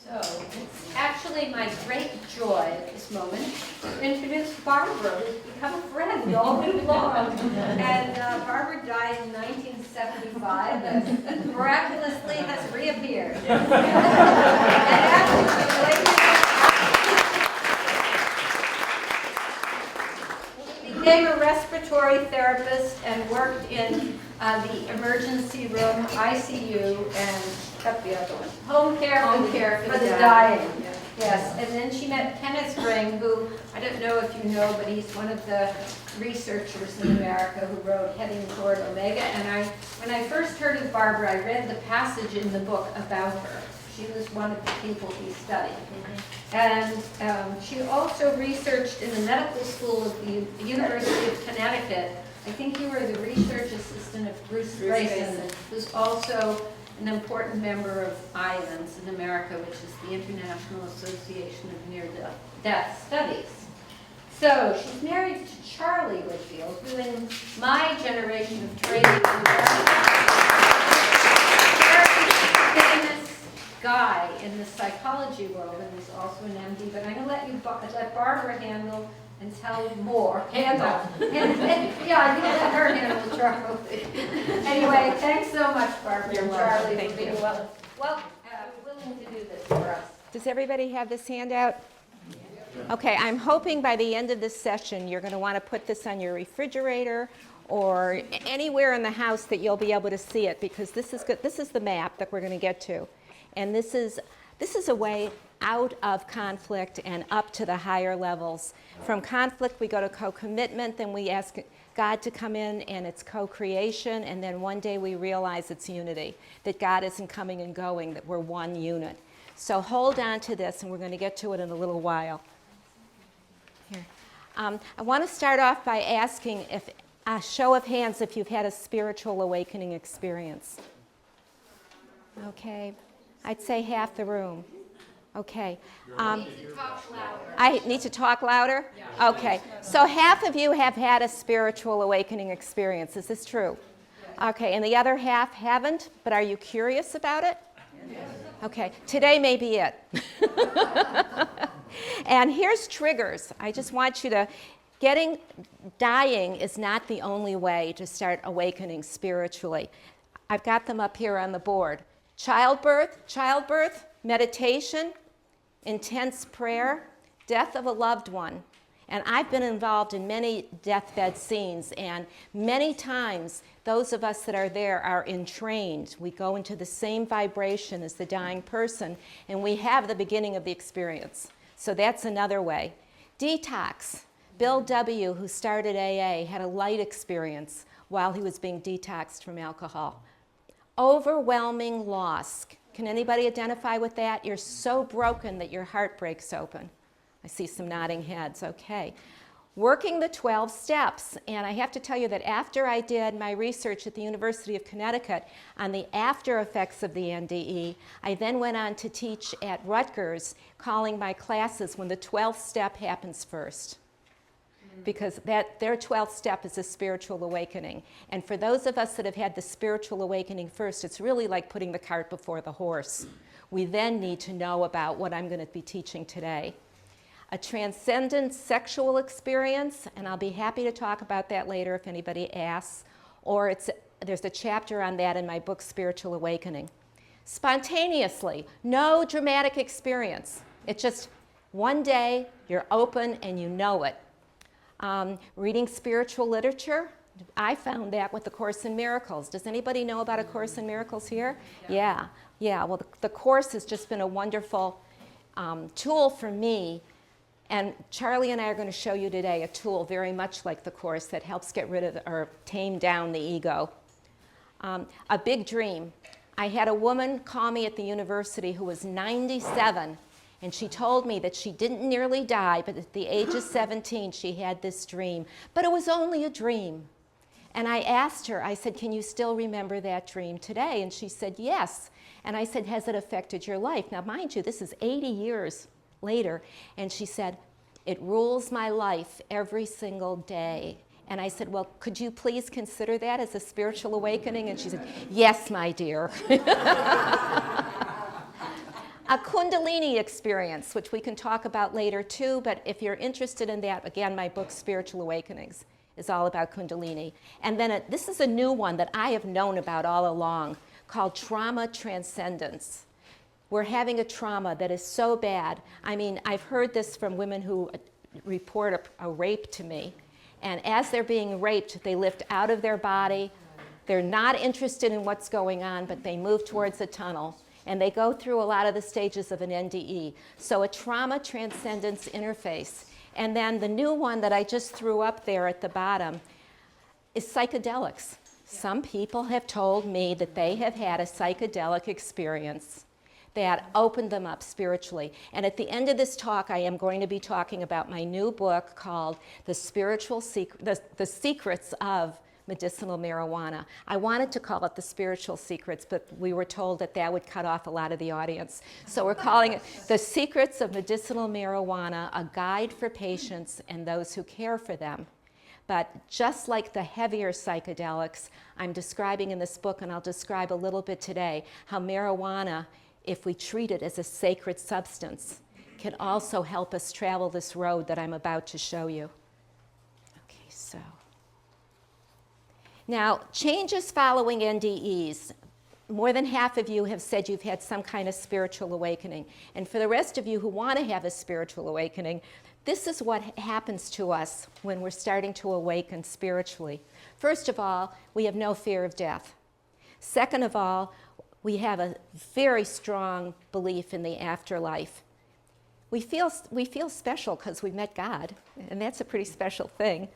So it's actually my great joy at this moment to introduce Barbara, who's become a friend all week long. And Barbara died in 1975 and miraculously has reappeared. And she became a respiratory therapist and worked in the emergency room, ICU, and got the other one. Home care for the dying. Yes, and then she met Kenneth Ring, who, I don't know if you know, but he's one of the researchers in America who wrote Heading Toward Omega. And when I first heard of Barbara, I read the passage in the book about her. She was one of the people he studied. And she also researched in the medical school of the University of Connecticut. I think you were the research assistant of Bruce Greyson, who's also an important member of IANDS in America, which is the International Association of Near-Death Studies. So she's married to Charlie Whitfield, who in my generation of training was a very famous guy in the psychology world, and is also an MD. But I'm going to let Barbara handle and tell more. Yeah, I can let her handle Charlie. Anyway, thanks so much, Barbara and Charlie, for being willing to do this for us. Does everybody have this handout? Okay, I'm hoping by the end of this session you're going to want to put this on your refrigerator or anywhere in the house that you'll be able to see it, because this is good. This is the map that we're going to get to, and this is a way out of conflict and up to the higher levels. From conflict, we go to co-commitment, then we ask God to come in, and it's co-creation, and then one day we realize it's unity, that God isn't coming and going, that we're one unit. So hold on to this, and we're going to get to it in a little while. Here. I want to start off by asking if a show of hands if you've had a spiritual awakening experience. Okay, I'd say half the room. Okay. I need to talk louder? Yeah. Okay. So half of you have had a spiritual awakening experience. Is this true? Yes. Okay. And the other half haven't, but are you curious about it? Yes. Okay. Today may be it. And here's triggers. I just want you to, dying is not the only way to start awakening spiritually. I've got them up here on the board. Childbirth, meditation, intense prayer, death of a loved one. And I've been involved in many deathbed scenes, and many times those of us that are there are entrained. We go into the same vibration as the dying person, and we have the beginning of the experience. So that's another way. Detox. Bill W., who started AA, had a light experience while he was being detoxed from alcohol. Overwhelming loss. Can anybody identify with that? You're so broken that your heart breaks open. I see some nodding heads. Okay. Working the 12 steps. And I have to tell you that after I did my research at the University of Connecticut on the after effects of the NDE, I then went on to teach at Rutgers, calling my classes when the 12th step happens first. Because their 12th step is a spiritual awakening. And for those of us that have had the spiritual awakening first, it's really like putting the cart before the horse. We then need to know about what I'm going to be teaching today. A transcendent sexual experience, and I'll be happy to talk about that later if anybody asks, or there's a chapter on that in my book, Spiritual Awakening. Spontaneously, no dramatic experience. It's just one day, you're open and you know it. Reading spiritual literature, I found that with the Course in Miracles. Does anybody know about A Course in Miracles here? Yeah. Well, the Course has just been a wonderful tool for me. And Charlie and I are going to show you today a tool very much like the Course that helps get rid of or tame down the ego. A big dream. I had a woman call me at the university who was 97. And she told me that she didn't nearly die, but at the age of 17, she had this dream. But it was only a dream. And I asked her, I said, can you still remember that dream today? And she said, yes. And I said, has it affected your life? Now, mind you, this is 80 years later. And she said, it rules my life every single day. And I said, well, could you please consider that as a spiritual awakening? And she said, yes, my dear. A Kundalini experience, which we can talk about later too, but if you're interested in that, again, my book, Spiritual Awakenings, is all about Kundalini. And then this is a new one that I have known about all along, called trauma transcendence. We're having a trauma that is so bad. I mean, I've heard this from women who report a rape to me. And as they're being raped, they lift out of their body. They're not interested in what's going on, but they move towards a tunnel. And they go through a lot of the stages of an NDE. So a trauma transcendence interface. And then the new one that I just threw up there at the bottom is psychedelics. Some people have told me that they have had a psychedelic experience that opened them up spiritually. And at the end of this talk, I am going to be talking about my new book called The Secrets of Medicinal Marijuana. I wanted to call it The Spiritual Secrets, but we were told that that would cut off a lot of the audience. So we're calling it The Secrets of Medicinal Marijuana, a guide for patients and those who care for them. But just like the heavier psychedelics, I'm describing in this book, and I'll describe a little bit today, how marijuana, if we treat it as a sacred substance, can also help us travel this road that I'm about to show you. Okay, so. Now, changes following NDEs. More than half of you have said you've had some kind of spiritual awakening. And for the rest of you who want to have a spiritual awakening, this is what happens to us when we're starting to awaken spiritually. First of all, we have no fear of death. Second of all, we have a very strong belief in the afterlife. We feel special because we met God, and that's a pretty special thing.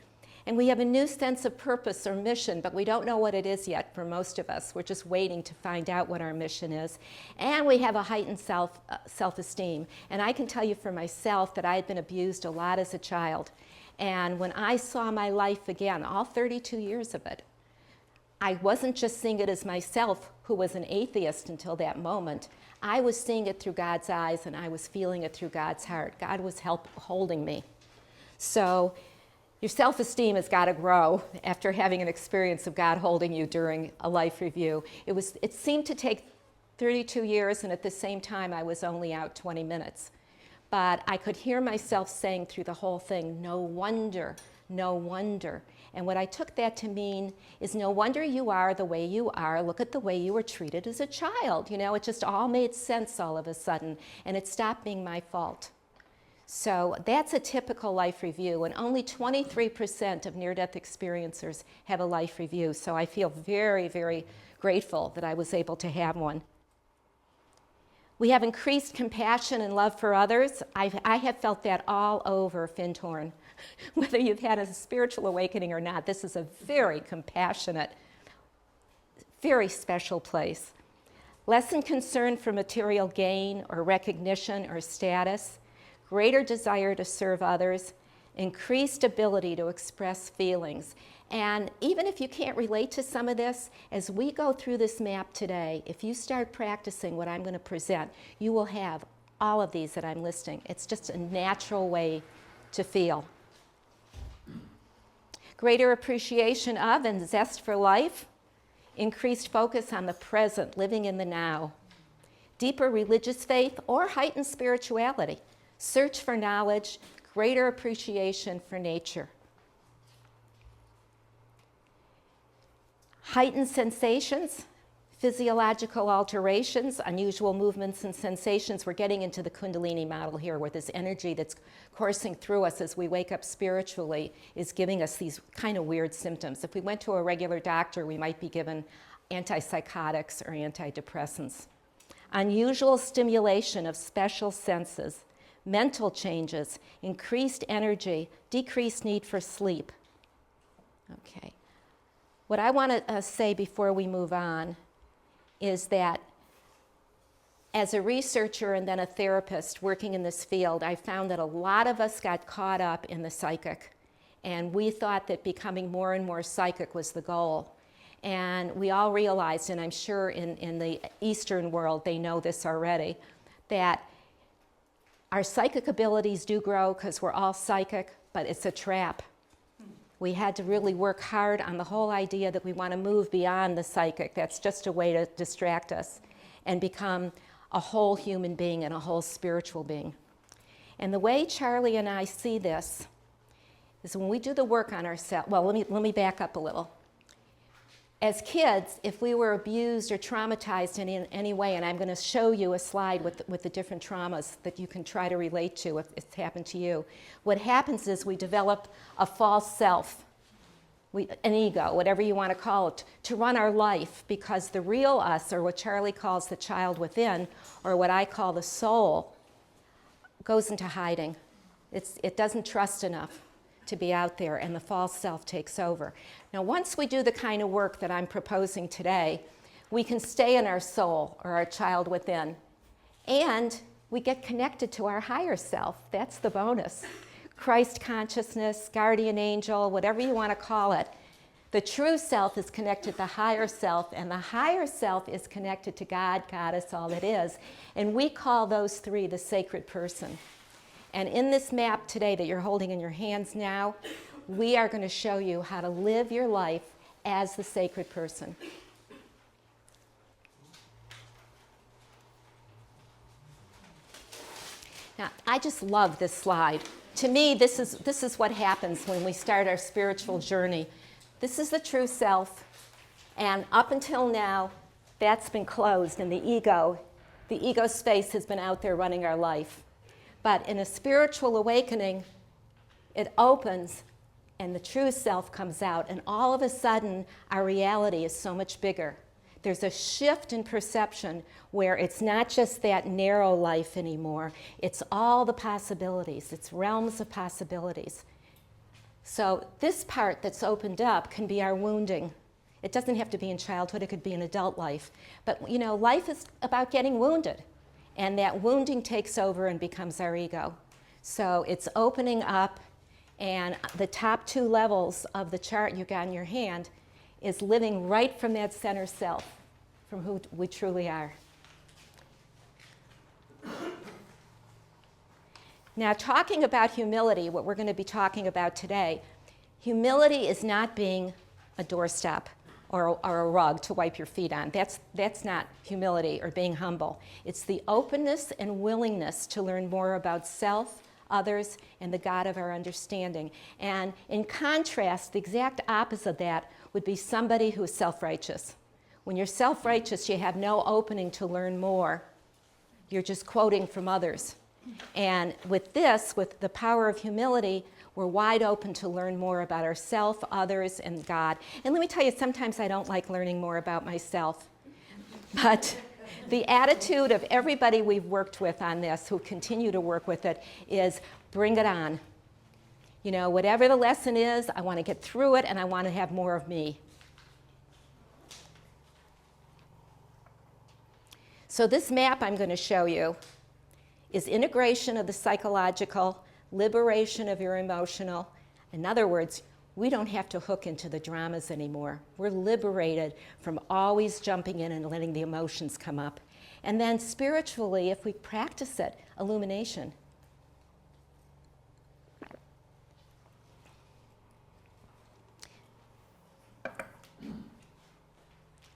And we have a new sense of purpose or mission, but we don't know what it is yet for most of us. We're just waiting to find out what our mission is. And we have a heightened self-esteem. And I can tell you for myself that I had been abused a lot as a child. And when I saw my life again, all 32 years of it, I wasn't just seeing it as myself, who was an atheist until that moment. I was seeing it through God's eyes, and I was feeling it through God's heart. God was holding me. So your self-esteem has got to grow after having an experience of God holding you during a life review. It seemed to take 32 years, and at the same time, I was only out 20 minutes. But I could hear myself saying through the whole thing, no wonder, no wonder. And what I took that to mean is no wonder you are the way you are. Look at the way you were treated as a child. You know, it just all made sense all of a sudden, and it stopped being my fault. So that's a typical life review, and only 23% of near-death experiencers have a life review. So I feel very, very grateful that I was able to have one. We have increased compassion and love for others. I have felt that all over Findhorn. Whether you've had a spiritual awakening or not, this is a very compassionate, very special place. Lessened concern for material gain or recognition or status, greater desire to serve others, increased ability to express feelings. And even if you can't relate to some of this, as we go through this map today, if you start practicing what I'm going to present, you will have all of these that I'm listing. It's just a natural way to feel. Greater appreciation of and zest for life, increased focus on the present, living in the now, deeper religious faith or heightened spirituality, search for knowledge, greater appreciation for nature. Heightened sensations, physiological alterations, unusual movements and sensations. We're getting into the Kundalini model here, where this energy that's coursing through us as we wake up spiritually is giving us these kind of weird symptoms. If we went to a regular doctor, we might be given antipsychotics or antidepressants. Unusual stimulation of special senses, mental changes, increased energy, decreased need for sleep. Okay. What I want to say before we move on is that as a researcher and then a therapist working in this field, I found that a lot of us got caught up in the psychic. And we thought that becoming more and more psychic was the goal. And we all realized, and I'm sure in the Eastern world they know this already, that our psychic abilities do grow because we're all psychic, but it's a trap. We had to really work hard on the whole idea that we want to move beyond the psychic. That's just a way to distract us and become a whole human being and a whole spiritual being. And the way Charlie and I see this is when we do the work on ourselves. Well, let me back up a little. As kids, if we were abused or traumatized in any way, and I'm going to show you a slide with the different traumas that you can try to relate to if it's happened to you, what happens is we develop a false self, an ego, whatever you want to call it, to run our life, because the real us, or what Charlie calls the child within, or what I call the soul, goes into hiding. It doesn't trust enough to be out there, and the false self takes over. Now, once we do the kind of work that I'm proposing today, we can stay in our soul, or our child within, and we get connected to our higher self. That's the bonus. Christ consciousness, guardian angel, whatever you want to call it. The true self is connected to the higher self, and the higher self is connected to God, Goddess, all that is. And we call those three the sacred person. And in this map today that you're holding in your hands now, we are going to show you how to live your life as the sacred person. Now, I just love this slide. To me, this is what happens when we start our spiritual journey. This is the true self, and up until now, that's been closed, and the ego space has been out there running our life. But in a spiritual awakening, it opens, and the true self comes out, and all of a sudden, our reality is so much bigger. There's a shift in perception where it's not just that narrow life anymore. It's all the possibilities. It's realms of possibilities. So this part that's opened up can be our wounding. It doesn't have to be in childhood. It could be in adult life. But, you know, life is about getting wounded. And that wounding takes over and becomes our ego. So it's opening up, and the top two levels of the chart you got in your hand is living right from that center self, from who we truly are. Now, talking about humility, what we're going to be talking about today, humility is not being a doorstep or a rug to wipe your feet on. That's not humility or being humble. It's the openness and willingness to learn more about self, others, and the God of our understanding. And in contrast, the exact opposite of that would be somebody who is self-righteous. When you're self-righteous, you have no opening to learn more. You're just quoting from others. And with this, with the power of humility, we're wide open to learn more about ourselves, others, and God. And let me tell you, sometimes I don't like learning more about myself. But the attitude of everybody we've worked with on this, who continue to work with it, is bring it on. You know, whatever the lesson is, I want to get through it, and I want to have more of me. So this map I'm going to show you is integration of the psychological, liberation of your emotional. In other words, we don't have to hook into the dramas anymore. We're liberated from always jumping in and letting the emotions come up. And then spiritually, if we practice it, illumination.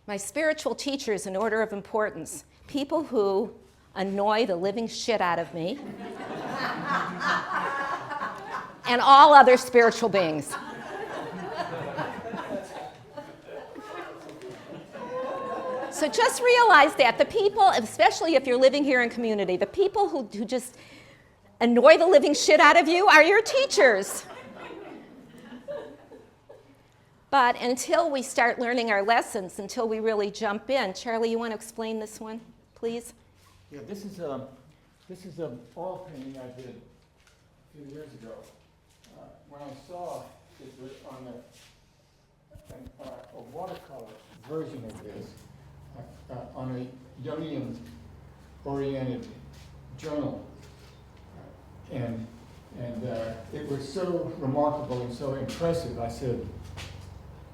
My spiritual teachers in order of importance, people who annoy the living shit out of me, and all other spiritual beings. So just realize that the people, especially if you're living here in community, the people who just annoy the living shit out of you are your teachers. But until we start learning our lessons, until we really jump in, Charlie, you want to explain this one, please? Yeah, this is an oil painting I did a few years ago. When I saw it was on a watercolor version of this, on a Jungian-oriented journal, and it was so remarkable and so impressive. I said,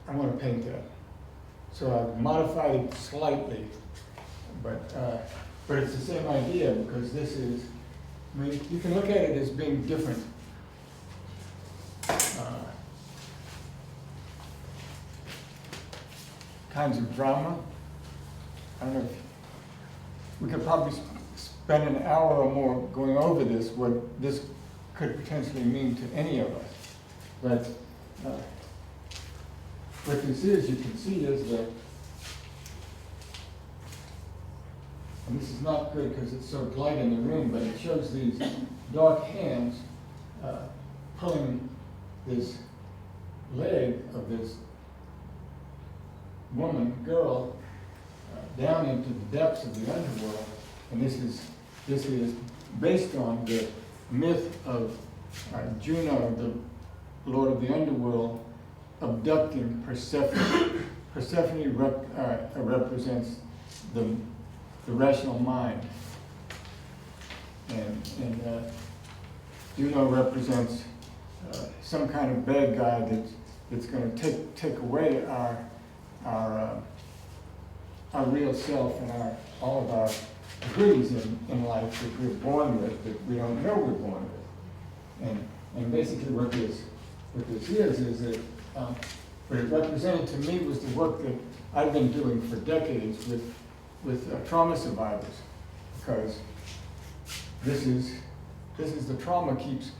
I want to paint that. So I modified it slightly, but it's the same idea, because this is, I mean, you can look at it as being different. Kinds of drama. I don't know we could probably spend an hour or more going over this, what this could potentially mean to any of us. But what this is, you can see, is that, and this is not good because it's so bright in the room, but it shows these dark hands pulling this leg of this woman, girl, down into the depths of the underworld. And this is based on the myth of Juno, the lord of the underworld, abducting Persephone. Persephone represents the rational mind, and Juno represents some kind of bad guy that's going to take away our real self and all of our goodies in life that we're born with, that we don't know we're born with. And basically what this is that what it represented to me was the work that I've been doing for decades with trauma survivors, because this is the trauma keeps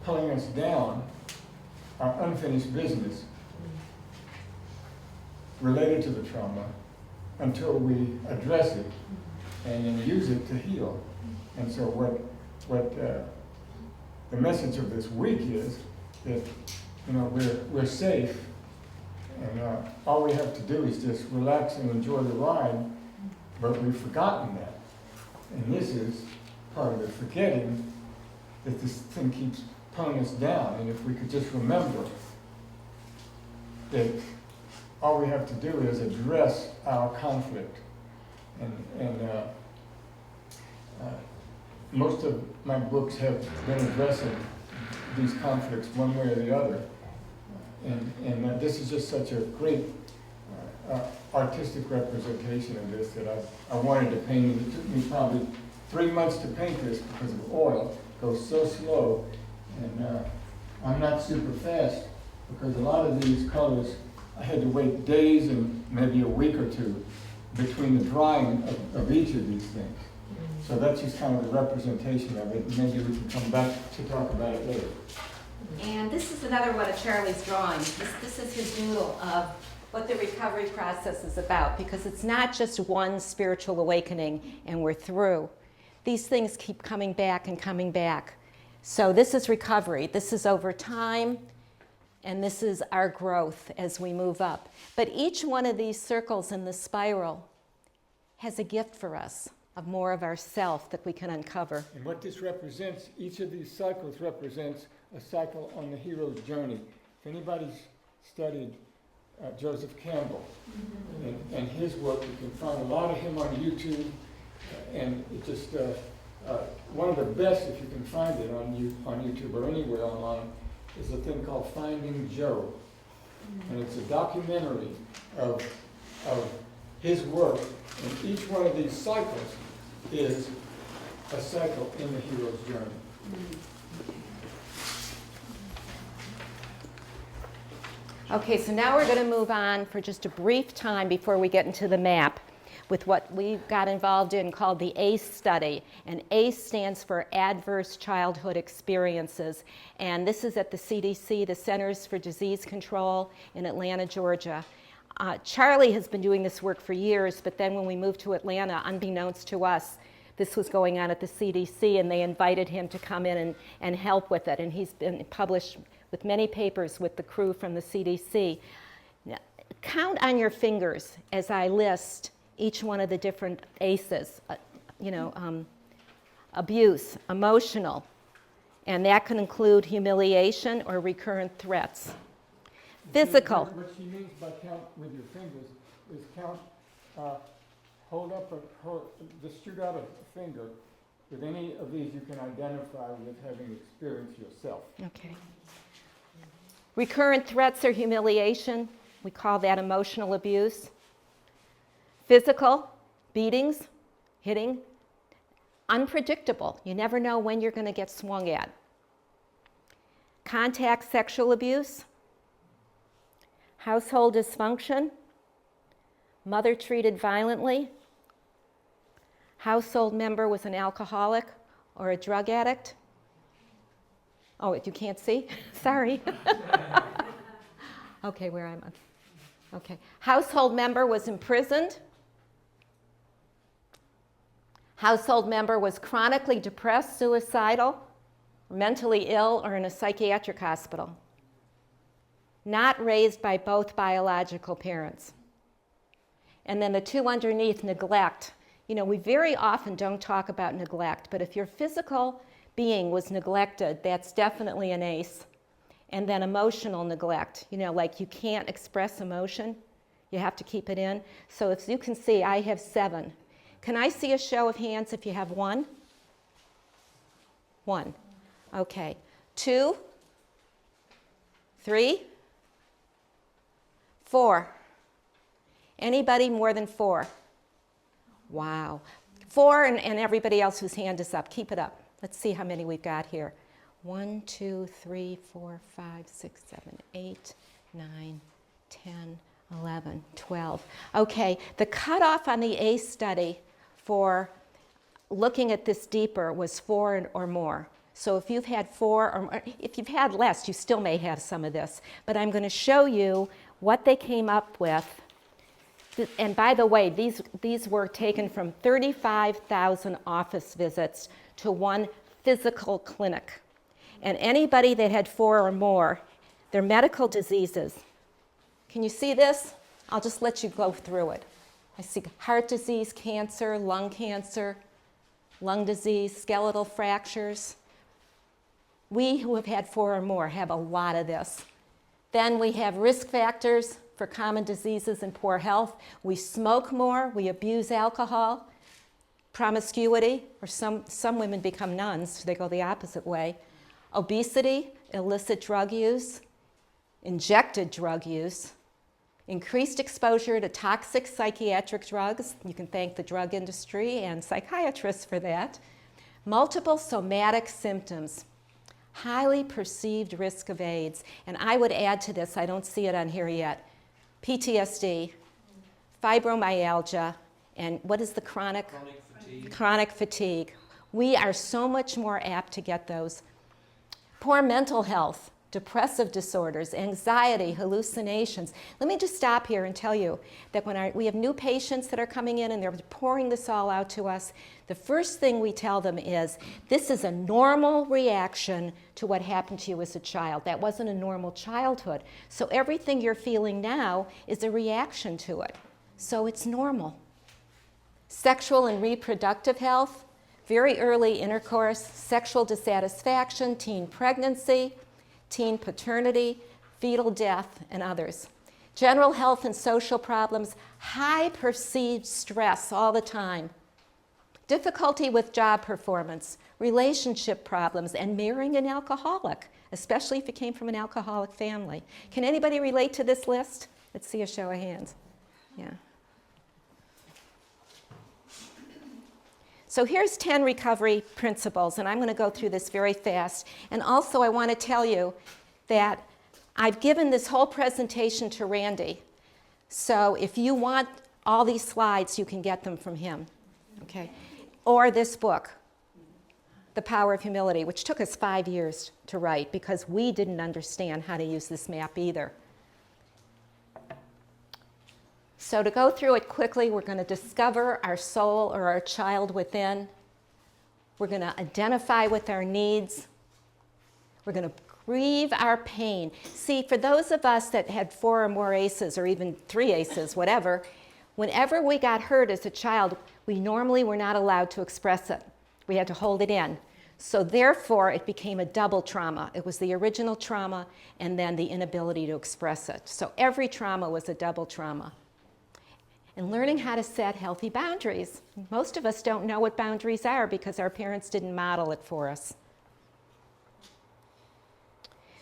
pulling us down, our unfinished business related to the trauma, until we address it and then use it to heal. And so what the message of this week is that, you know, we're safe, and all we have to do is just relax and enjoy the ride, but we've forgotten that. And this is part of the forgetting, that this thing keeps pulling us down. And if we could just remember that all we have to do is address our conflict. And most of my books have been addressing these conflicts one way or the other. And this is just such a great artistic representation of this that I wanted to paint. It took me probably 3 months to paint this because of oil. It goes so slow. And I'm not super fast because a lot of these colors, I had to wait days and maybe a week or two between the drying of each of these things. So that's just kind of the representation of it. Maybe we can come back to talk about it later. And this is another one of Charlie's drawings. This is his doodle of what the recovery process is about, because it's not just one spiritual awakening and we're through. These things keep coming back and coming back. So this is recovery. This is over time, and this is our growth as we move up. But each one of these circles in the spiral has a gift for us of more of ourself that we can uncover. And what this represents, each of these cycles represents a cycle on the hero's journey. If anybody's studied Joseph Campbell and his work, you can find a lot of him on YouTube, and it just one of the best, if you can find it on YouTube or anywhere online, is a thing called Finding Joe. And it's a documentary of his work, and each one of these cycles is a cycle in the hero's journey. Okay, so now we're going to move on for just a brief time before we get into the map with what we got involved in called the ACE study. And ACE stands for Adverse Childhood Experiences. And this is at the CDC, the Centers for Disease Control in Atlanta, Georgia. Charlie has been doing this work for years, but then when we moved to Atlanta, unbeknownst to us, this was going on at the CDC, and they invited him to come in and help with it. And he's been published with many papers with the crew from the CDC. Now, count on your fingers as I list each one of the different ACEs, abuse, emotional, and that can include humiliation or recurrent threats. Physical. What she means by count with your fingers is count, just shoot out a finger. With any of these you can identify with having experienced yourself. Okay. Recurrent threats or humiliation, we call that emotional abuse. Physical, beatings, hitting. Unpredictable, you never know when you're going to get swung at. Contact sexual abuse. Household dysfunction. Mother treated violently. household member was an alcoholic or a drug addict? Oh, you can't see? Sorry. Okay, where am I? Okay. Household member was imprisoned. Household member was chronically depressed, suicidal, mentally ill, or in a psychiatric hospital. Not raised by both biological parents. And then the two underneath, neglect. You know, we very often don't talk about neglect, but if your physical being was neglected, that's definitely an ACE. And then emotional neglect, you know, like you can't express emotion, you have to keep it in. So as you can see, I have 7. Can I see a show of hands if you have 1? 1. Okay. 2, 3, 4. Anybody more than 4? Wow. 4 and everybody else whose hand is up. Keep it up. Let's see how many we've got here. 1, 2, 3, 4, 5, 6, 7, 8, 9, 10, 11, 12. Okay, the cutoff on the ACE study for looking at this deeper was 4 or more. So if you've had 4 or more, if you've had less, you still may have some of this. But I'm going to show you what they came up with. And by the way, these were taken from 35,000 office visits to 1 physical clinic. And anybody that had 4 or more, their medical diseases. Can you see this? I'll just let you go through it. I see heart disease, cancer, lung disease, skeletal fractures. We who have had 4 or more have a lot of this. Then we have risk factors for common diseases and poor health. We smoke more, we abuse alcohol, promiscuity, or some women become nuns, so they go the opposite way. Obesity, illicit drug use, injected drug use, increased exposure to toxic psychiatric drugs. You can thank the drug industry and psychiatrists for that. Multiple somatic symptoms, highly perceived risk of AIDS. And I would add to this, I don't see it on here yet, PTSD, fibromyalgia, and what is the chronic? Chronic fatigue. We are so much more apt to get those. Poor mental health, depressive disorders, anxiety, hallucinations. Let me just stop here and tell you that when we have new patients that are coming in and they're pouring this all out to us, the first thing we tell them is, this is a normal reaction to what happened to you as a child. That wasn't a normal childhood. So everything you're feeling now is a reaction to it. So it's normal. Sexual and reproductive health, very early intercourse, sexual dissatisfaction, teen pregnancy, teen paternity, fetal death, and others. General health and social problems, high perceived stress all the time, difficulty with job performance, relationship problems, and marrying an alcoholic, especially if you came from an alcoholic family. Can anybody relate to this list? Let's see a show of hands. Yeah. So here's 10 recovery principles, and I'm going to go through this very fast. And also I want to tell you that I've given this whole presentation to Randy. So if you want all these slides, you can get them from him, okay? Or this book, The Power of Humility, which took us 5 years to write because we didn't understand how to use this map either. So to go through it quickly, we're going to discover our soul or our child within. We're going to identify with our needs. We're going to grieve our pain. See, for those of us that had 4 or more ACEs, or even 3 ACEs, whatever, whenever we got hurt as a child, we normally were not allowed to express it. We had to hold it in. So therefore, it became a double trauma. It was the original trauma and then the inability to express it. So every trauma was a double trauma. And learning how to set healthy boundaries. Most of us don't know what boundaries are because our parents didn't model it for us.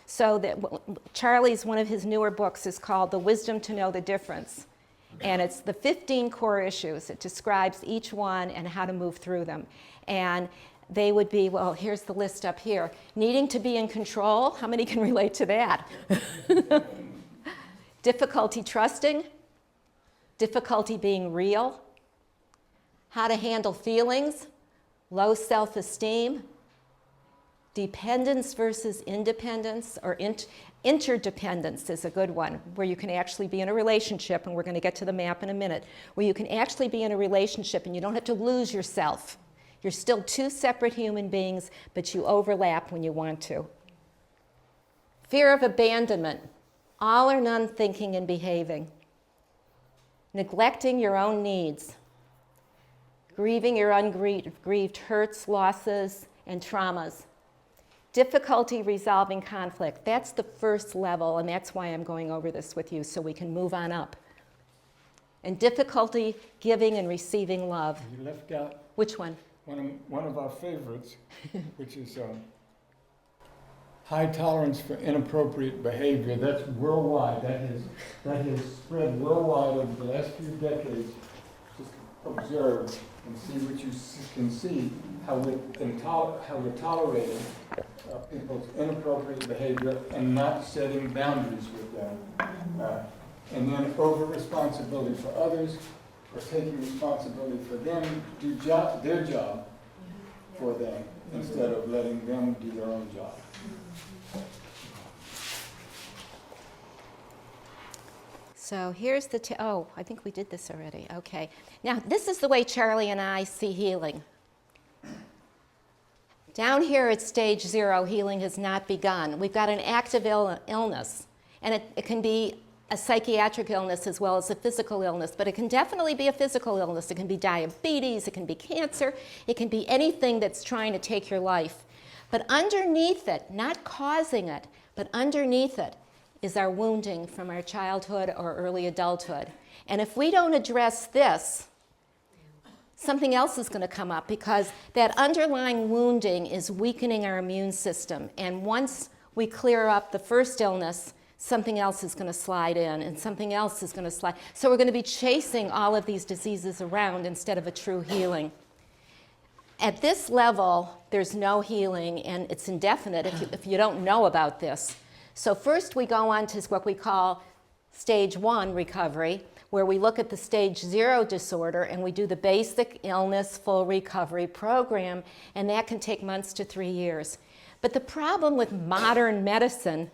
So Charlie's, one of his newer books is called The Wisdom to Know the Difference. And it's the 15 core issues. It describes each one and how to move through them. And they would be, well, here's the list up here. Needing to be in control. How many can relate to that? Difficulty trusting. Difficulty being real, how to handle feelings, low self-esteem, dependence versus independence, or interdependence is a good one, where you can actually be in a relationship, and we're going to get to the map in a minute, where you can actually be in a relationship and you don't have to lose yourself. You're still two separate human beings, but you overlap when you want to. Fear of abandonment, all or none thinking and behaving. Neglecting your own needs. Grieving your ungrieved hurts, losses, and traumas. Difficulty resolving conflict. That's the first level, and that's why I'm going over this with you, so we can move on up. And difficulty giving and receiving love. You left out Which one? one of our favorites, which is high tolerance for inappropriate behavior. That's worldwide. That has spread worldwide over the last few decades. Just observe and see what you can see, how we're tolerating people's inappropriate behavior and not setting boundaries with them. And then over-responsibility for others, or taking responsibility for them, do their job for them, instead of letting them do their own job. So here's the, I think we did this already, okay. Now, this is the way Charlie and I see healing. Down here at stage 0, healing has not begun. We've got an active illness, and it can be a psychiatric illness as well as a physical illness, but it can definitely be a physical illness. It can be diabetes, it can be cancer, it can be anything that's trying to take your life. But underneath it, not causing it, but underneath it, is our wounding from our childhood or early adulthood. And if we don't address this, something else is going to come up, because that underlying wounding is weakening our immune system. And once we clear up the first illness, something else is going to slide in, and something else is going to slide. So we're going to be chasing all of these diseases around instead of a true healing. At this level, there's no healing, and it's indefinite if you don't know about this. So first we go on to what we call stage 1 recovery, where we look at the stage 0 disorder and we do the basic illness full recovery program, and that can take months to 3 years. But the problem with modern medicine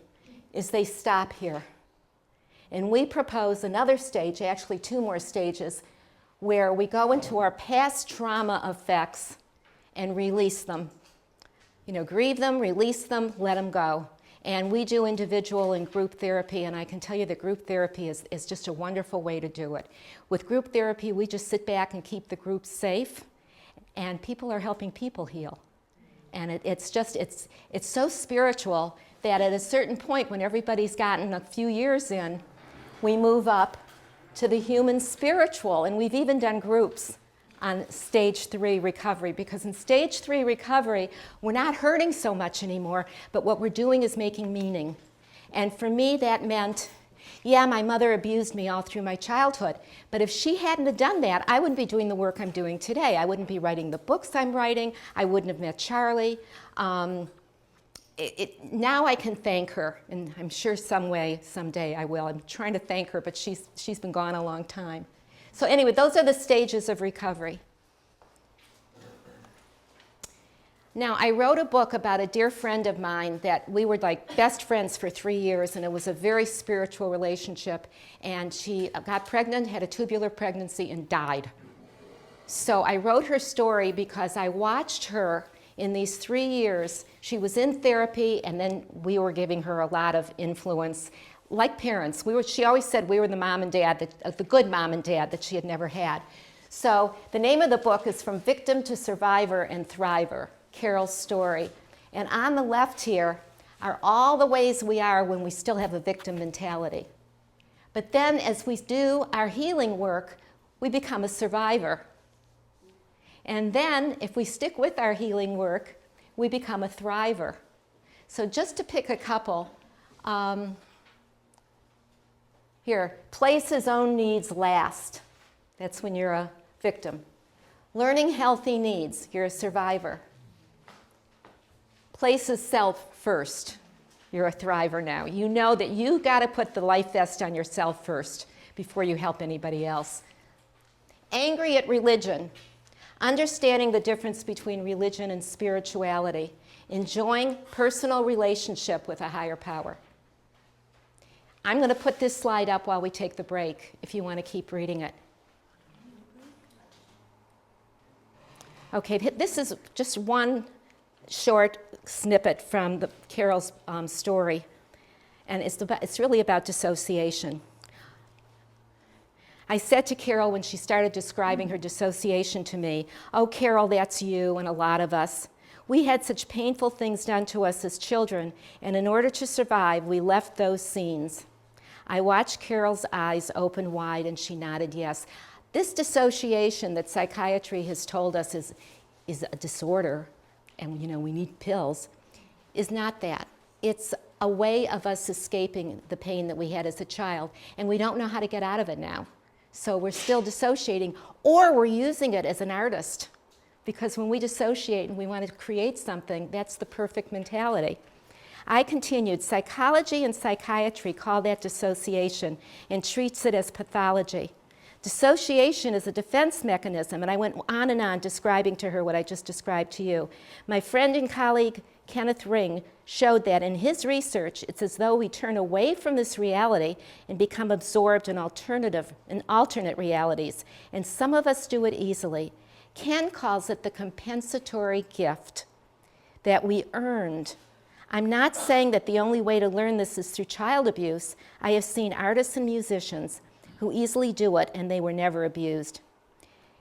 is they stop here. And we propose another stage, actually 2 more stages, where we go into our past trauma effects and release them. You know, grieve them, release them, let them go. And we do individual and group therapy, and I can tell you that group therapy is just a wonderful way to do it. With group therapy, we just sit back and keep the group safe, and people are helping people heal. And it's so spiritual that at a certain point, when everybody's gotten a few years in, we move up to the human spiritual, and we've even done groups on stage 3 recovery, because in stage 3 recovery, we're not hurting so much anymore, but what we're doing is making meaning. And for me, that meant, yeah, my mother abused me all through my childhood, but if she hadn't have done that, I wouldn't be doing the work I'm doing today. I wouldn't be writing the books I'm writing. I wouldn't have met Charlie. Now I can thank her, and I'm sure someday I will. I'm trying to thank her, but she's been gone a long time. So anyway, those are the stages of recovery. Now, I wrote a book about a dear friend of mine that we were like best friends for 3 years, and it was a very spiritual relationship. And she got pregnant, had a tubular pregnancy, and died. So I wrote her story because I watched her in these 3 years. She was in therapy, and then we were giving her a lot of influence. Like parents, she always said we were the mom and dad, the good mom and dad that she had never had. So the name of the book is From Victim to Survivor and Thriver, Carol's story. And on the left here are all the ways we are when we still have a victim mentality. But then as we do our healing work, we become a survivor. And then if we stick with our healing work, we become a thriver. So just to pick a couple, here, place his own needs last. That's when you're a victim. Learning healthy needs, you're a survivor. Place his self first, you're a thriver now. You know that you got to put the life vest on yourself first before you help anybody else. Angry at religion. understanding the difference between religion and spirituality, enjoying personal relationship with a higher power. I'm going to put this slide up while we take the break, if you want to keep reading it. Okay, this is just one short snippet from Carol's story, and it's really about dissociation. I said to Carol when she started describing her dissociation to me, "Oh, Carol, that's you and a lot of us. We had such painful things done to us as children, and in order to survive, we left those scenes." I watched Carol's eyes open wide, and she nodded yes. This dissociation that psychiatry has told us is a disorder, and we need pills, is not that. It's a way of us escaping the pain that we had as a child, and we don't know how to get out of it now. So we're still dissociating, or we're using it as an artist, because when we dissociate and we want to create something, that's the perfect mentality. I continued, psychology and psychiatry call that dissociation and treats it as pathology. Dissociation is a defense mechanism, and I went on and on describing to her what I just described to you. My friend and colleague, Kenneth Ring, showed that in his research, it's as though we turn away from this reality and become absorbed in alternate realities, and some of us do it easily. Ken calls it the compensatory gift that we earned. I'm not saying that the only way to learn this is through child abuse. I have seen artists and musicians who easily do it, and they were never abused.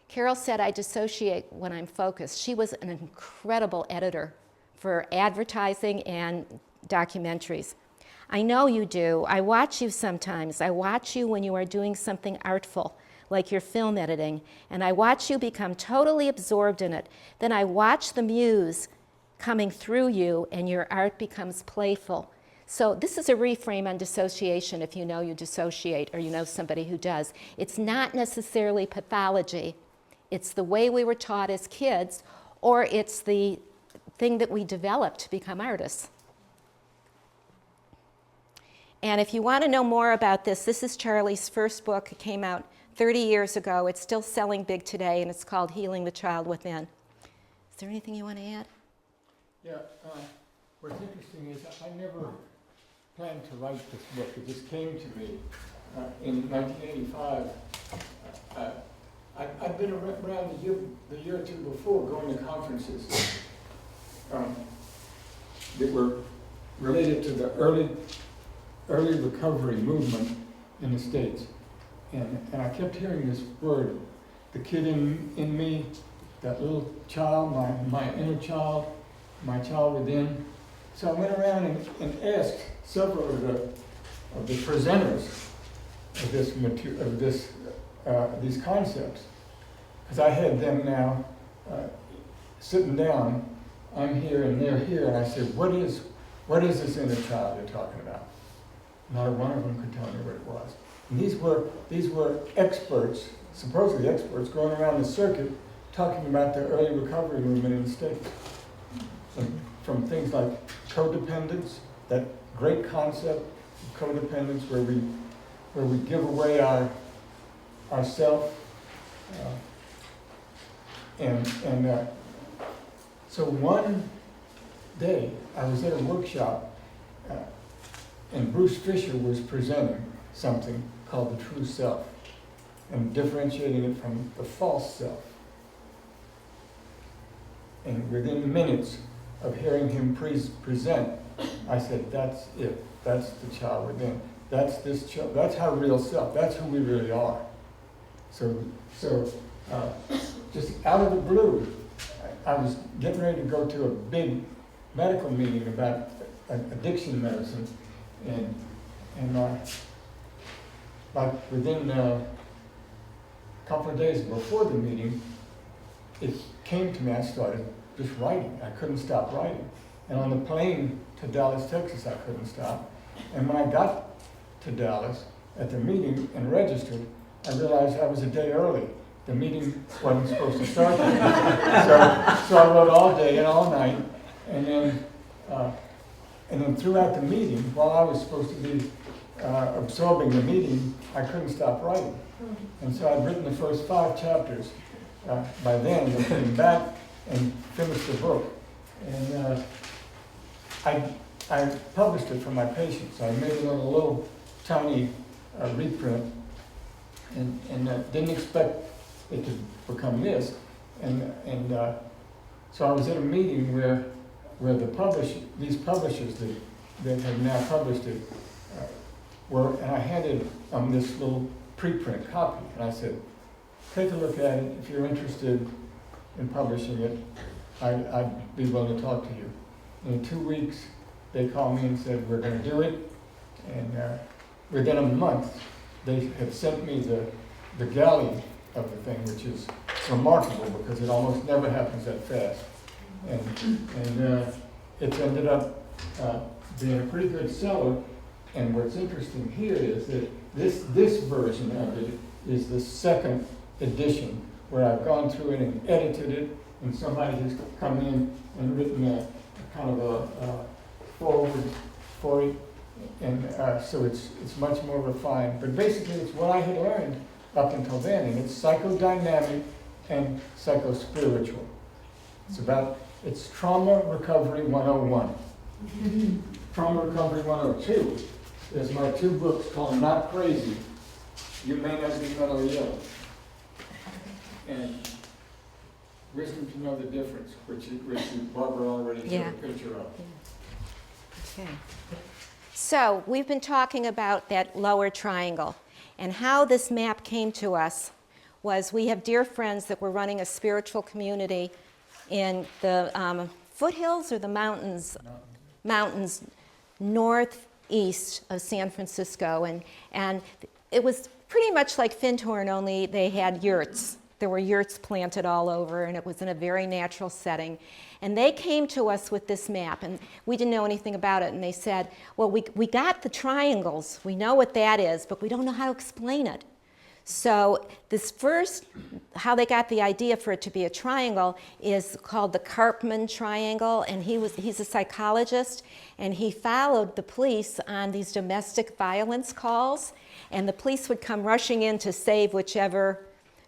Carol said, I dissociate when I'm focused. She was an incredible editor for advertising and documentaries. I know you do. I watch you sometimes. I watch you when you are doing something artful, like your film editing, and I watch you become totally absorbed in it. Then I watch the muse coming through you, and your art becomes playful. So this is a reframe on dissociation if you know you dissociate or you know somebody who does. It's not necessarily pathology. It's the way we were taught as kids, or it's the thing that we developed to become artists. And if you want to know more about this, this is Charlie's first book. It came out 30 years ago. It's still selling big today, and it's called Healing the Child Within. Is there anything you want to add? Yeah, what's interesting is I never planned to write this book. It just came to me in 1985. I'd been around the year or two before going to conferences that were related to the early recovery movement in the States. And I kept hearing this word, the kid in me, that little child, my inner child, my child within. So I went around and asked several of the presenters of these concepts, because I had them now sitting down. I'm here and they're here, and I said, "What is this inner child you're talking about?" Not one of them could tell me what it was. And these were experts, supposedly experts, going around the circuit talking about the early recovery movement in the States. From things like codependence, that great concept of codependence where we give away our self, so one day I was at a workshop and Bruce Fisher was presenting something called the true self and differentiating it from the false self. And within minutes of hearing him present, I said, that's it. That's the child within. That's this child. That's our real self. That's who we really are. So just out of the blue, I was getting ready to go to a big medical meeting about addiction medicine, and like within a couple of days before the meeting, it came to me. I started just writing. I couldn't stop writing. And on the plane to Dallas, Texas, I couldn't stop. And when I got to Dallas at the meeting and registered, I realized I was a day early. The meeting wasn't supposed to start yet. So I wrote all day and all night. And then throughout the meeting, while I was supposed to be absorbing the meeting, I couldn't stop writing. And so I'd written the first 5 chapters by then, and came back and finished the book. And I published it for my patients. I made it on a little tiny reprint, and didn't expect it to become this. So I was at a meeting where these publishers that have now published it and I handed them this little preprint copy, and I said, take a look at it. If you're interested in publishing it, I'd be willing to talk to you. And in 2 weeks, they called me and said, we're going to do it. And within a month, they had sent me the galley of the thing, which is remarkable because it almost never happens that fast. And it's ended up being a pretty good seller. And what's interesting here is that this version of it is the second edition, where I've gone through it and edited it, and somebody has come in and written a kind of a forward for it, and so it's much more refined. But basically, it's what I had learned up until then, and it's psychodynamic and psychospiritual. It's Trauma Recovery 101. Trauma Recovery 102 is my 2 books called Not Crazy, You May Not Be Mentally Ill, and Wisdom to Know the Difference, which Barbara already showed a picture of. Okay. So we've been talking about that lower triangle, and how this map came to us was we have dear friends that were running a spiritual community in the foothills or the mountains northeast of San Francisco, and it was pretty much like Findhorn, only they had yurts. There were yurts planted all over, and it was in a very natural setting. And they came to us with this map, and we didn't know anything about it, and they said, well, we got the triangles, we know what that is, but we don't know how to explain it. So this first, how they got the idea for it to be a triangle is called the Karpman triangle, and he's a psychologist, and he followed the police on these domestic violence calls, and the police would come rushing in to save whichever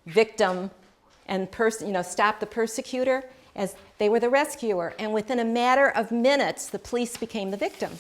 victim and stop the persecutor, as they were the rescuer, and within a matter of minutes the police became the victim.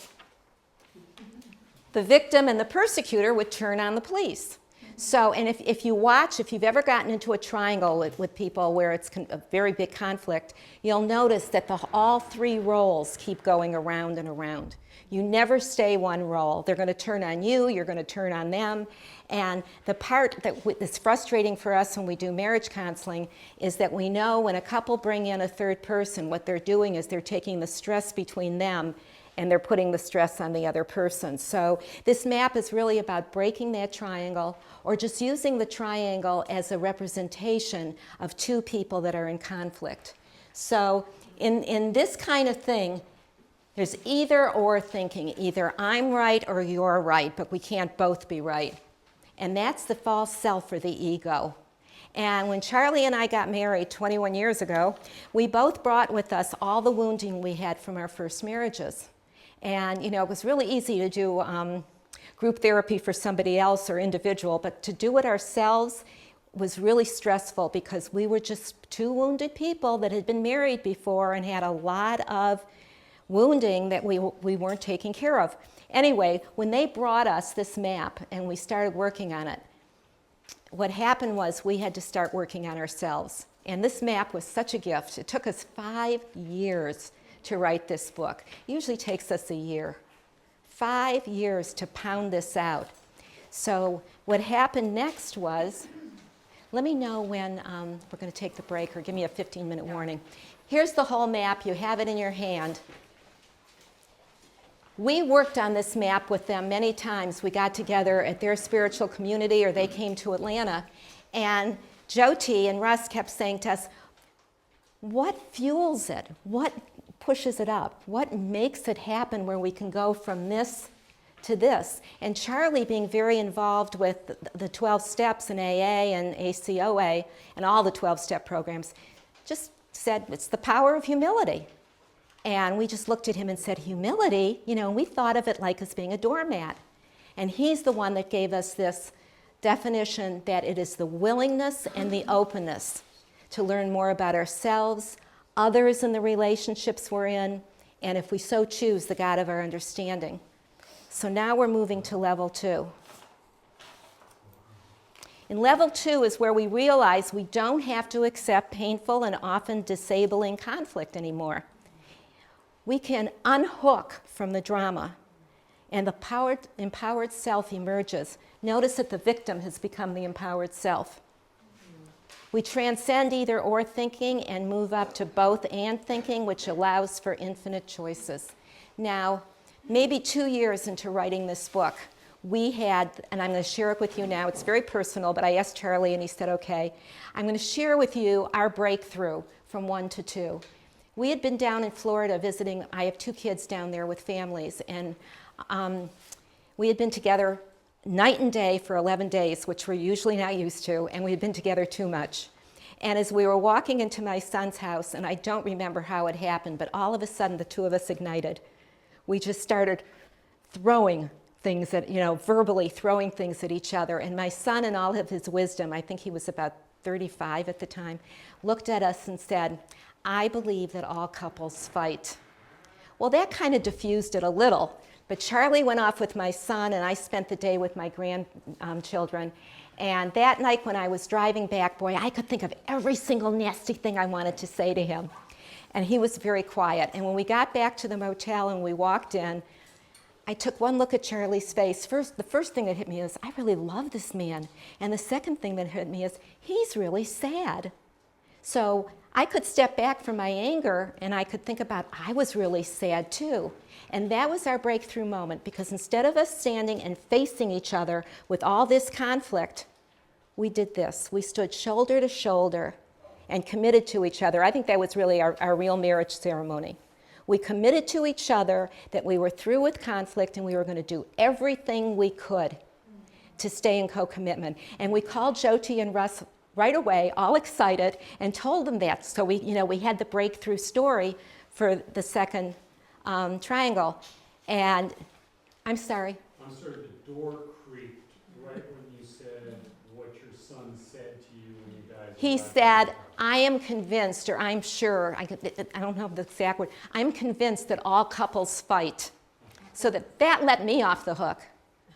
The victim and the persecutor would turn on the police. So, and if you've ever gotten into a triangle with people where it's a very big conflict, you'll notice that all 3 roles keep going around and around. You never stay one role. They're going to turn on you, you're going to turn on them. And the part that is frustrating for us when we do marriage counseling is that we know when a couple bring in a third person, what they're doing is they're taking the stress between them and they're putting the stress on the other person. So this map is really about breaking that triangle, or just using the triangle as a representation of 2 people that are in conflict. So in this kind of thing, there's either or thinking. Either I'm right or you're right, but we can't both be right. And that's the false self or the ego. And when Charlie and I got married 21 years ago, we both brought with us all the wounding we had from our first marriages. And it was really easy to do group therapy for somebody else or individual, but to do it ourselves was really stressful because we were just 2 wounded people that had been married before and had a lot of wounding that we weren't taking care of. Anyway, when they brought us this map and we started working on it, what happened was we had to start working on ourselves. And this map was such a gift. It took us 5 years to write this book. It usually takes us a year. 5 years to pound this out. So what happened next was, let me know when we're going to take the break, or give me a 15-minute warning. Here's the whole map. You have it in your hand. We worked on this map with them many times. We got together at their spiritual community, or they came to Atlanta, and Jyoti and Russ kept saying to us, what fuels it? What pushes it up? What makes it happen where we can go from this to this? And Charlie, being very involved with the 12 steps in AA and ACOA and all the 12-step programs, just said, it's the power of humility. And we just looked at him and said, humility? We thought of it like as being a doormat. And he's the one that gave us this definition that it is the willingness and the openness to learn more about ourselves, others in the relationships we're in, and if we so choose, the God of our understanding. So now we're moving to level 2. In level 2 is where we realize we don't have to accept painful and often disabling conflict anymore. We can unhook from the drama, and the empowered self emerges. Notice that the victim has become the empowered self. We transcend either or thinking and move up to both and thinking, which allows for infinite choices. Now, maybe 2 years into writing this book, we had, and I'm going to share it with you now, it's very personal, but I asked Charlie and he said, okay. I'm going to share with you our breakthrough from 1 to 2. We had been down in Florida visiting, I have 2 kids down there with families, and we had been together night and day for 11 days, which we're usually not used to, and we had been together too much. And as we were walking into my son's house, and I don't remember how it happened, but all of a sudden the 2 of us ignited. We just started throwing things at, verbally throwing things at each other. And my son, in all of his wisdom, I think he was about 35 at the time, looked at us and said, "I believe that all couples fight." Well, that kind of diffused it a little. But Charlie went off with my son, and I spent the day with my grandchildren. And that night when I was driving back, boy, I could think of every single nasty thing I wanted to say to him. And he was very quiet. And when we got back to the motel and we walked in, I took one look at Charlie's face. The first thing that hit me is, I really love this man. And the second thing that hit me is, he's really sad. So I could step back from my anger and I could think about, I was really sad too. And that was our breakthrough moment, because instead of us standing and facing each other with all this conflict, we did this. We stood shoulder to shoulder and committed to each other. I think that was really our real marriage ceremony. We committed to each other that we were through with conflict and we were going to do everything we could to stay in co-commitment. And we called Jyoti and Russ right away, all excited, and told them that. So we had the breakthrough story for the second triangle. And I'm sorry. I'm sorry, the door creaked right when you said what your son said to you when you guys. He said, I am convinced, or I'm sure, I don't know the exact word, I'm convinced that all couples fight. So that let me off the hook.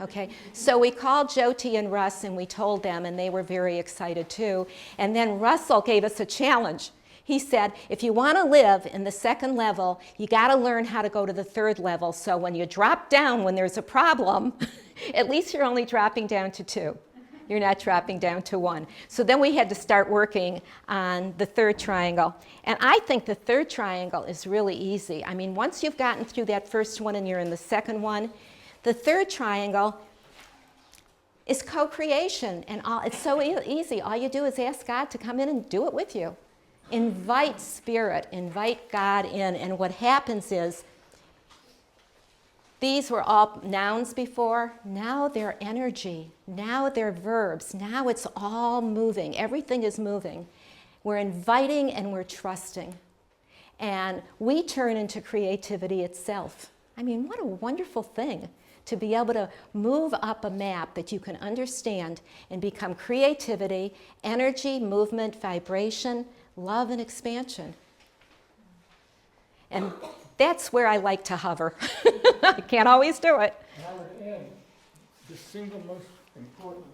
Okay, so we called Jyoti and Russ and we told them, and they were very excited too. And then Russell gave us a challenge. He said, if you want to live in the second level, you got to learn how to go to the third level. So when you drop down when there's a problem, at least you're only dropping down to 2. You're not dropping down to 1. So then we had to start working on the third triangle. And I think the third triangle is really easy. I mean, once you've gotten through that first one and you're in the second one, the third triangle is co-creation. And it's so easy. All you do is ask God to come in and do it with you. Invite Spirit, invite God in, and what happens is, these were all nouns before, now they're energy, now they're verbs, now it's all moving, everything is moving. We're inviting and we're trusting. And we turn into creativity itself. I mean, what a wonderful thing to be able to move up a map that you can understand and become creativity, energy, movement, vibration, love, and expansion. And that's where I like to hover. I can't always do it. And I would add, the single most important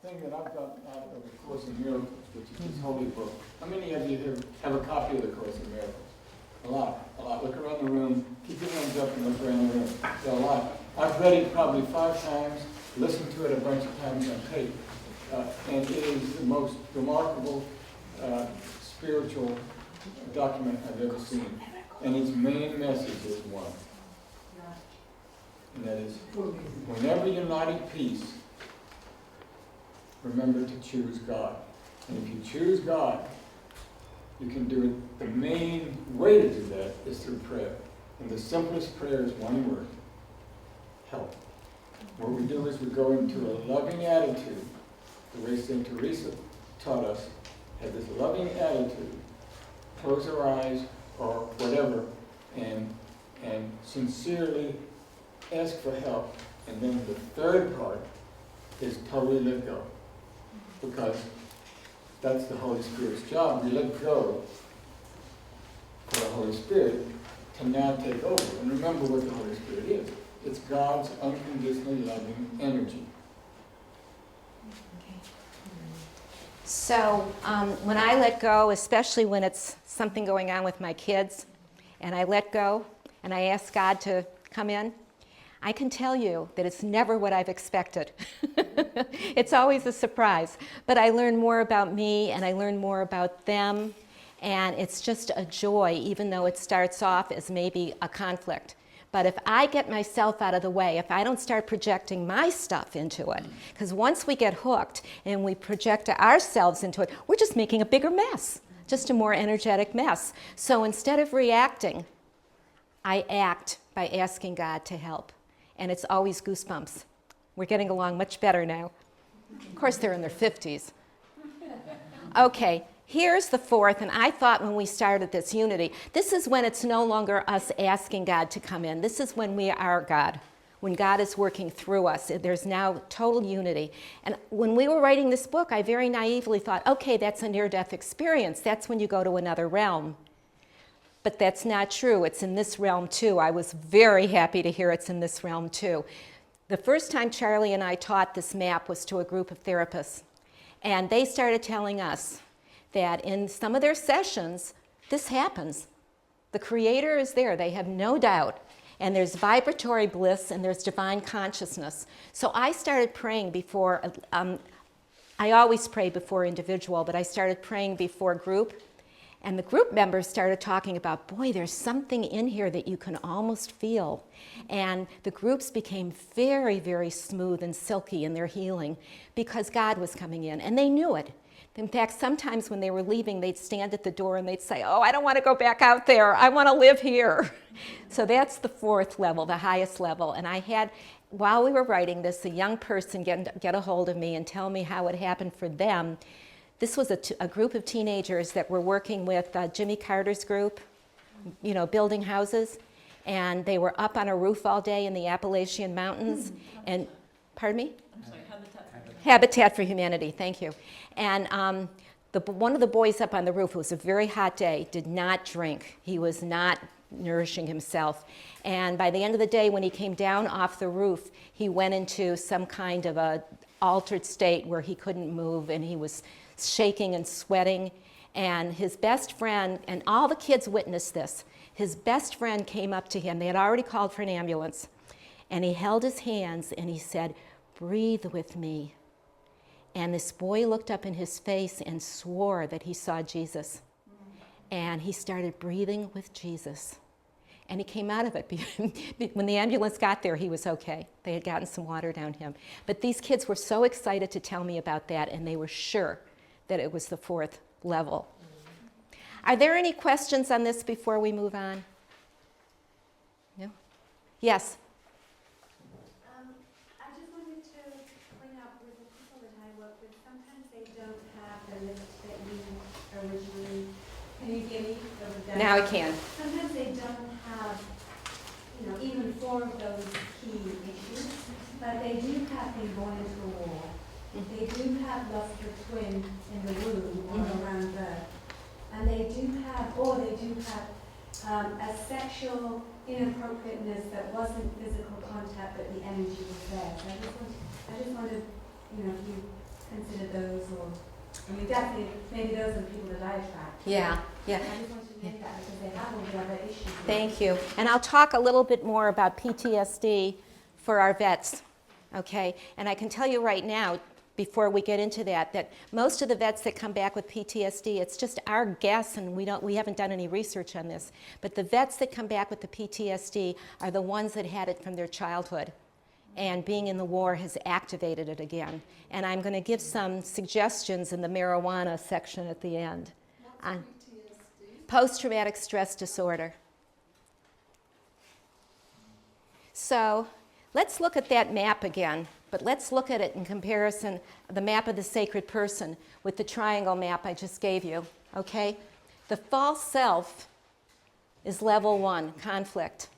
thing that I've got out of the Course in Miracles, which is this holy book. How many of you have a copy of the Course in Miracles? A lot, a lot. Look around the room, keep your hands up and look around the room. There are a lot. I've read it probably 5 times, listened to it a bunch of times on tape, and it is the most remarkable spiritual document I've ever seen. And its main message is one. And that is, whenever you're not at peace, remember to choose God. And if you choose God, you can do it. The main way to do that is through prayer. And the simplest prayer is one word: help. What we do is we go into a loving attitude, the way St. Teresa taught us, have this loving attitude, close our eyes or whatever, and sincerely ask for help. And then the third part is totally let go. Because that's the Holy Spirit's job. We let go for the Holy Spirit to now take over. And remember what the Holy Spirit is. It's God's unconditionally loving energy. So when I let go, especially when it's something going on with my kids, and I let go and I ask God to come in, I can tell you that it's never what I've expected. It's always a surprise. But I learn more about me and I learn more about them, and it's just a joy, even though it starts off as maybe a conflict. But if I get myself out of the way, if I don't start projecting my stuff into it, because once we get hooked and we project ourselves into it, we're just making a bigger mess, just a more energetic mess. So instead of reacting, I act by asking God to help. And it's always goosebumps. We're getting along much better now. Of course, they're in their 50s. Okay. Here's the fourth, and I thought when we started this unity, this is when it's no longer us asking God to come in. This is when we are God, when God is working through us. There's now total unity. And when we were writing this book, I very naively thought, okay, that's a near-death experience. That's when you go to another realm. But that's not true. It's in this realm too. I was very happy to hear it's in this realm too. The first time Charlie and I taught this map was to a group of therapists. And they started telling us that in some of their sessions, this happens. The Creator is there, they have no doubt. And there's vibratory bliss and there's divine consciousness. So I started praying before, I always pray before individual, but I started praying before group. And the group members started talking about, boy, there's something in here that you can almost feel. And the groups became very, very smooth and silky in their healing because God was coming in, and they knew it. In fact, sometimes when they were leaving, they'd stand at the door and they'd say, oh, I don't want to go back out there. I want to live here. So that's the fourth level, the highest level. And I had, while we were writing this, a young person get a hold of me and tell me how it happened for them. This was a group of teenagers that were working with Jimmy Carter's group, you know, building houses. And they were up on a roof all day in the Appalachian Mountains. And, pardon me? I'm sorry, Habitat for Humanity, thank you. And one of the boys up on the roof, it was a very hot day, did not drink. He was not nourishing himself. And by the end of the day, when he came down off the roof, he went into some kind of a altered state where he couldn't move, and he was shaking and sweating. And his best friend, and all the kids witnessed this, his best friend came up to him. They had already called for an ambulance. And he held his hands and he said, breathe with me. And this boy looked up in his face and swore that he saw Jesus. And he started breathing with Jesus. And he came out of it. When the ambulance got there, he was okay. They had gotten some water down him. But these kids were so excited to tell me about that, and they were sure that it was the fourth level. Are there any questions on this before we move on? No? Yes? I just wanted to point out with the people that I work with, sometimes they don't have the list that you originally, can you give me? Now I can. Sometimes they don't have, you know, even 4 of those key issues, but they do have been born into a war. They do have lost a twin in the womb or around birth. And they do have, or they do have a sexual inappropriateness that wasn't physical contact, but the energy was there. So I just wanted, you know, if you consider those, or, I mean, definitely, maybe those are the people that I attract. Yeah. I just wanted to make that because they have all the other issues. Thank you. And I'll talk a little bit more about PTSD for our vets, okay? And I can tell you right now, before we get into that, that most of the vets that come back with PTSD, it's just our guess, and we haven't done any research on this, but the vets that come back with the PTSD are the ones that had it from their childhood. And being in the war has activated it again. And I'm going to give some suggestions in the marijuana section at the end. On PTSD? Post-traumatic stress disorder. So let's look at that map again, but let's look at it in comparison, the map of the sacred person with the triangle map I just gave you, okay? The false self is level 1, conflict.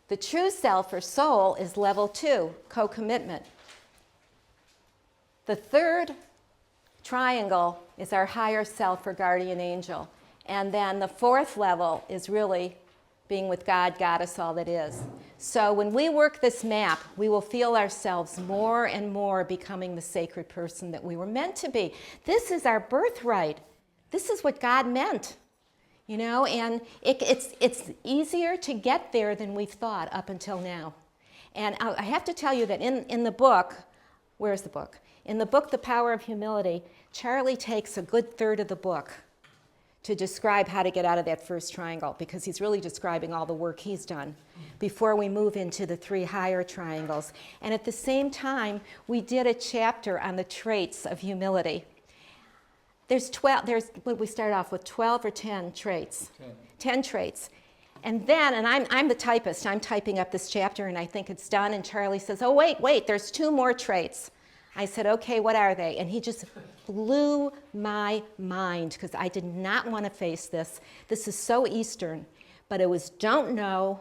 The true self or soul is level 2, co-commitment. The third triangle is our higher self or guardian angel. And then the fourth level is really being with God, Goddess, all that is. So when we work this map, we will feel ourselves more and more becoming the sacred person that we were meant to be. This is our birthright. This is what God meant, you know, and it's easier to get there than we've thought up until now. And I have to tell you that in the book, where's the book? In the book, The Power of Humility, Charlie takes a good third of the book to describe how to get out of that first triangle, because he's really describing all the work he's done before we move into the 3 higher triangles. And at the same time, we did a chapter on the traits of humility. We started off with 12 or 10 traits. 10 traits. And then, and I'm the typist, I'm typing up this chapter and I think it's done, and Charlie says, oh, wait, there's 2 more traits. I said, okay, what are they? And he just blew my mind, because I did not want to face this. This is so Eastern. But it was don't know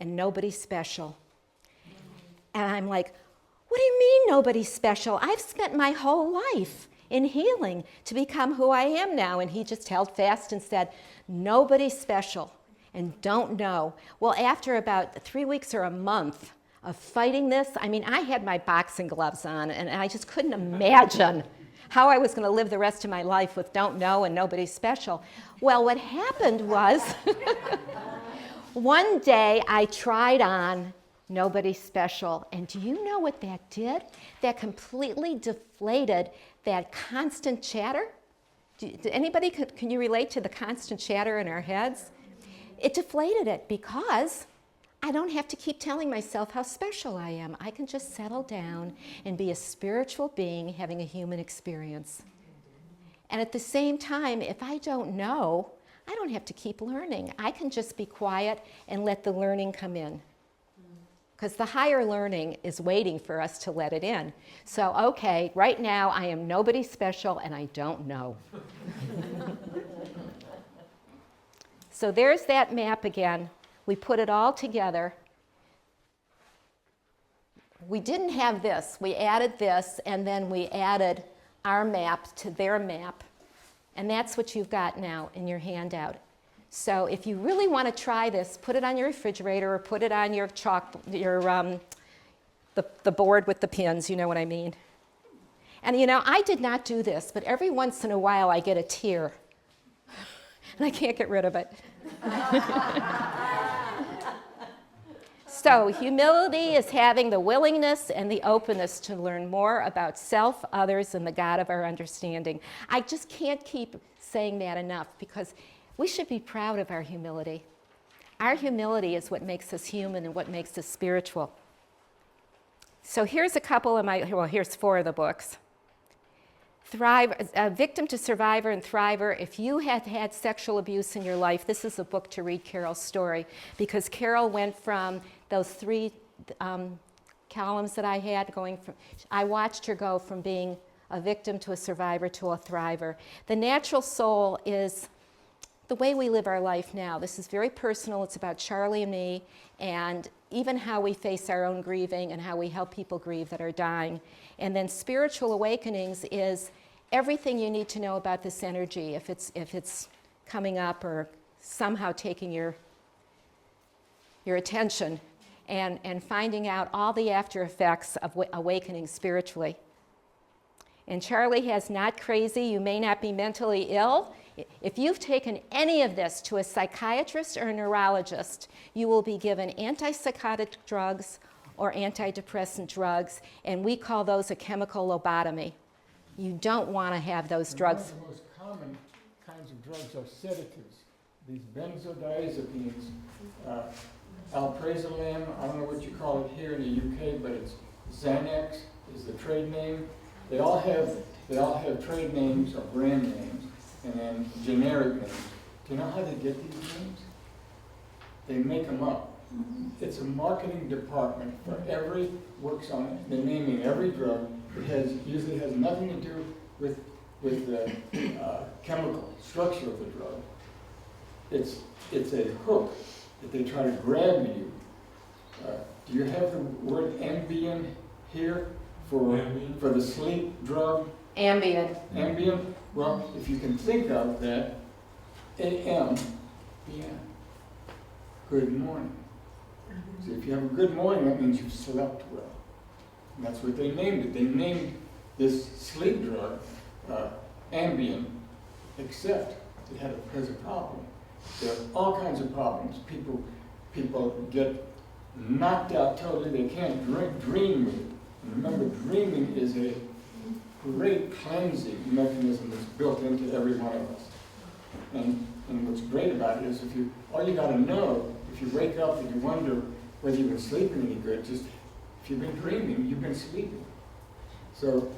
and nobody special. And I'm like, what do you mean nobody special? I've spent my whole life in healing to become who I am now. And he just held fast and said, nobody special and don't know. Well, after about 3 weeks or a month of fighting this, I mean, I had my boxing gloves on, and I just couldn't imagine how I was going to live the rest of my life with don't know and nobody special. Well, what happened was one day I tried on nobody special, and do you know what that did? That completely deflated that constant chatter. Anybody, can you relate to the constant chatter in our heads? It deflated it, because I don't have to keep telling myself how special I am. I can just settle down and be a spiritual being having a human experience. And at the same time, if I don't know, I don't have to keep learning. I can just be quiet and let the learning come in. Because the higher learning is waiting for us to let it in. So, okay, right now I am nobody special and I don't know. So there's that map again. We put it all together. We didn't have this. We added this, and then we added our map to their map. And that's what you've got now in your handout. So if you really want to try this, put it on your refrigerator or put it on your the board with the pins, you know what I mean. And you know, I did not do this, but every once in a while I get a tear. And I can't get rid of it. So humility is having the willingness and the openness to learn more about self, others, and the God of our understanding. I just can't keep saying that enough, because we should be proud of our humility. Our humility is what makes us human and what makes us spiritual. So here's a couple of here's 4 of the books. Victim to Survivor and Thriver. If you have had sexual abuse in your life, this is a book to read Carol's story, because Carol went from those 3 columns that I had I watched her go from being a victim to a survivor to a thriver. The natural soul is the way we live our life now. This is very personal. It's about Charlie and me, and even how we face our own grieving and how we help people grieve that are dying. And then spiritual awakenings is everything you need to know about this energy, if it's coming up or somehow taking your attention, and finding out all the after effects of awakening spiritually. And Charlie has Not Crazy, You May Not Be Mentally Ill. If you've taken any of this to a psychiatrist or a neurologist, you will be given antipsychotic drugs or antidepressant drugs, and we call those a chemical lobotomy. You don't want to have those drugs. One of the most common kinds of drugs are sedatives. These benzodiazepines, alprazolam, I don't know what you call it here in the UK, but it's Xanax is the trade name. They all have trade names or brand names, and then generic names. Do you know how they get these names? They make them up. It's a marketing department for every works on it. They're naming every drug. It usually has nothing to do with the chemical structure of the drug. It's a hook that they try to grab you. Do you have the word Ambien here for the sleep drug, Ambien. Ambien. Well, if you can think of that, AM, PM, good morning. So if you have a good morning, that means you've slept well. And that's what they named it. They named this sleep drug Ambien, except it has a problem. There are all kinds of problems. People get knocked out totally. They can't dream with it. And remember, dreaming is a great cleansing mechanism that's built into every one of us. And what's great about it is all you got to know, if you wake up and you wonder whether you've been sleeping any good, just if you've been dreaming, you've been sleeping. So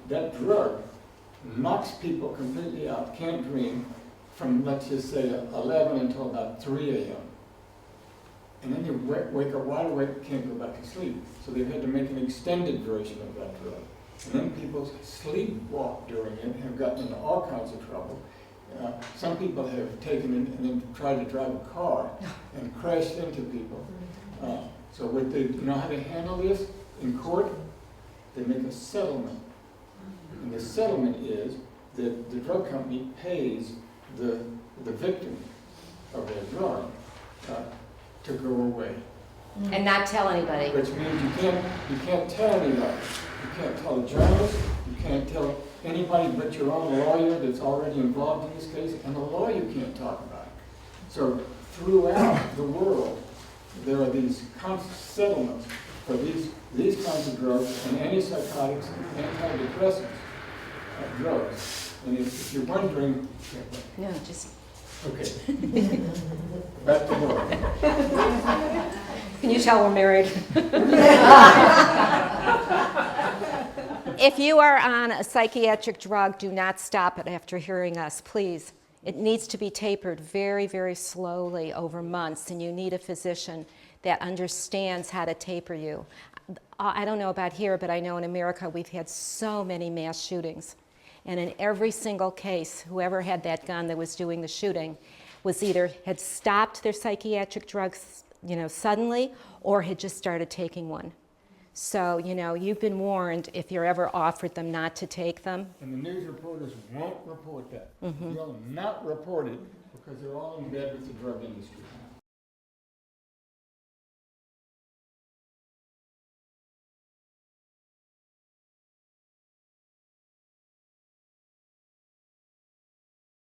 that drug knocks people completely out, can't dream, from, let's just say, 11 until about 3 a.m. And then you wake up wide awake, can't go back to sleep. So they've had to make an extended version of that drug. And then people sleepwalk during it, have gotten into all kinds of trouble. Some people have taken it and then tried to drive a car and crashed into people. So you know how they handle this in court? They make a settlement. And the settlement is that the drug company pays the victim of their drug to go away. And not tell anybody. Which means you can't tell anybody. You can't tell a journalist. You can't tell anybody but your own lawyer that's already involved in this case, and the lawyer can't talk about it. So throughout the world, there are these settlements for these kinds of drugs and antipsychotics and antidepressants drugs. And if you're wondering, No, just. okay, back to work. Can you tell we're married? If you are on a psychiatric drug, do not stop it after hearing us, please. It needs to be tapered very, very slowly over months, and you need a physician that understands how to taper you. I don't know about here, but I know in America we've had so many mass shootings. And in every single case, whoever had that gun that was doing the shooting was either had stopped their psychiatric drugs, suddenly, or had just started taking one. So, you've been warned if you're ever offered them not to take them. And the news reporters won't report that. They'll not report it because they're all in bed with the drug industry.